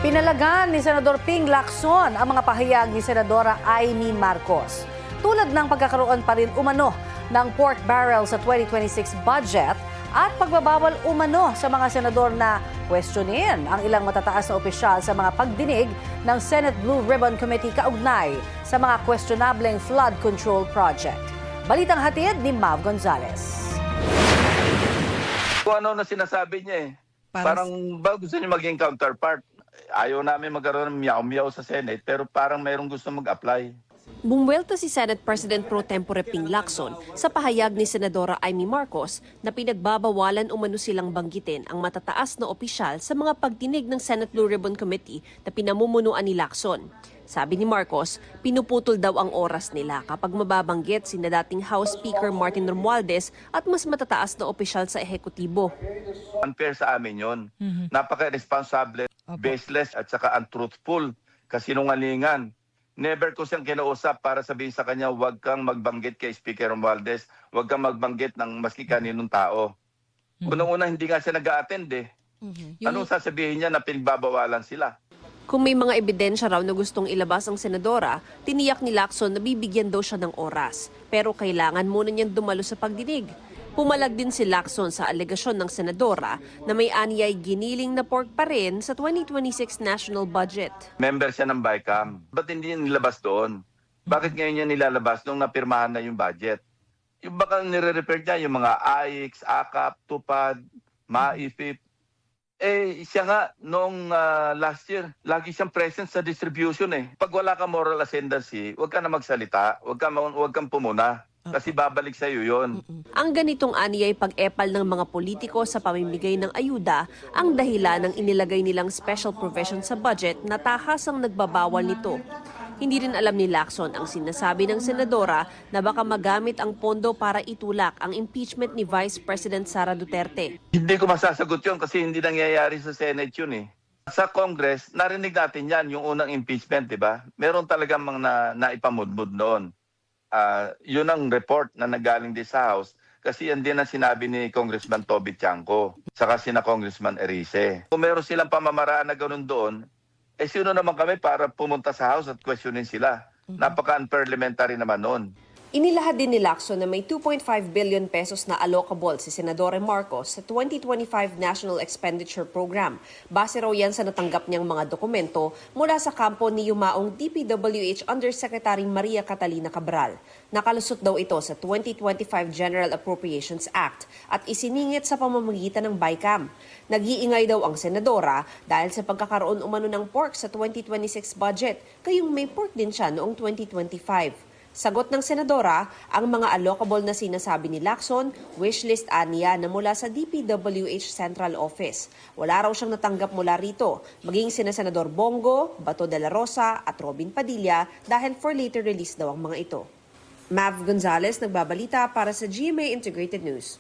Pinalagan ni Senador Ping Lacson ang mga pahayag ni Senadora Amy Marcos. Tulad ng pagkakaroon pa rin umano ng pork barrel sa 2026 budget at pagbabawal umano sa mga senador na questionin ang ilang matataas na opisyal sa mga pagdinig ng Senate Blue Ribbon Committee kaugnay sa mga questionableng flood control project. Balitang hatid ni Mav Gonzalez. Kung ano na sinasabi niya Parang ba gusto niya maging counterpart. Ayaw namin magkaroon ng miyaw-miyaw sa Senate pero parang mayroong gusto mag-apply. Bumuwelta si Senate President Pro Tempore Ping Lacson sa pahayag ni Senadora Amy Marcos na pinagbabawalan umano silang banggitin ang matataas na opisyal sa mga pagdinig ng Senate Blue Ribbon Committee na pinamumunuan ni Lacson. Sabi ni Marcos, pinuputol daw ang oras nila kapag mababanggit sina dating House Speaker Martin Romualdez at mas matataas na opisyal sa ehekutibo. Unfair sa amin yun. Napaka-irresponsible, baseless at saka untruthful, kasinungalingan. Never ko siyang kinausap para sabihin sa kanya, huwag kang magbanggit kay Speaker Romualdez, huwag kang magbanggit ng maski kaninong tao. Unang-una, hindi nga siya nag-a-attend Anong sasabihin niya na pinagbabawalan sila? Kung may mga ebidensya raw na gustong ilabas ang senadora, tiniyak ni Lacson na bibigyan daw siya ng oras. Pero kailangan muna niyang dumalo sa pagdinig. Pumalag din si Lacson sa alegasyon ng senadora na may anyay giniling na pork pa rin sa 2026 national budget. Member siya ng BICAM. Ba't hindi niya nilabas doon? Bakit ngayon niya nilalabas nung napirmahan na yung budget? Yung baka nire-refer niya yung mga AIX, AKAP, TUPAD, MAIFIP. Siya nga, noong last year, lagi siyang present sa distribution Pag wala ka moral ascendancy, huwag ka na magsalita, huwag kang pumuna. Kasi babalik sa iyo yun. Ang ganitong anyay pag-epal ng mga politiko sa pamimigay ng ayuda ang dahilan ng inilagay nilang special provision sa budget na tahasang nagbabawal nito. Hindi rin alam ni Lacson ang sinasabi ng senadora na baka magamit ang pondo para itulak ang impeachment ni Vice President Sara Duterte. Hindi ko masasagot yun kasi hindi nangyayari sa Senate yun Sa Congress, narinig natin yan, yung unang impeachment, di ba? Meron talagang mga naipamudmud noon. Yun ang report na nagaling din sa House kasi yan din ang sinabi ni Congressman Toby Tiangco saka sina Congressman Erice. Kung meron silang pamamaraan na ganun doon, sino naman kami para pumunta sa House at questionin sila? Napaka-unparliamentary naman noon. Inilahad din ni Lacson na may 2.5 billion pesos na allocable si Senadora Marcos sa 2025 National Expenditure Program. Base raw yan sa natanggap niyang mga dokumento mula sa kampo ni yumaong DPWH Undersecretary Maria Catalina Cabral. Nakalusot daw ito sa 2025 General Appropriations Act at isiningit sa pamamagitan ng BICAM. Nag-iingay daw ang senadora dahil sa pagkakaroon umano ng pork sa 2026 budget, kayong may pork din siya noong 2025. Sagot ng senadora, ang mga allocable na sinasabi ni Lacson, wishlist aniya na mula sa DPWH Central Office. Wala raw siyang natanggap mula rito, maging sina Senador Bongo, Bato de la Rosa at Robin Padilla dahil for later release daw ang mga ito. Mav Gonzalez, nagbabalita para sa GMA Integrated News.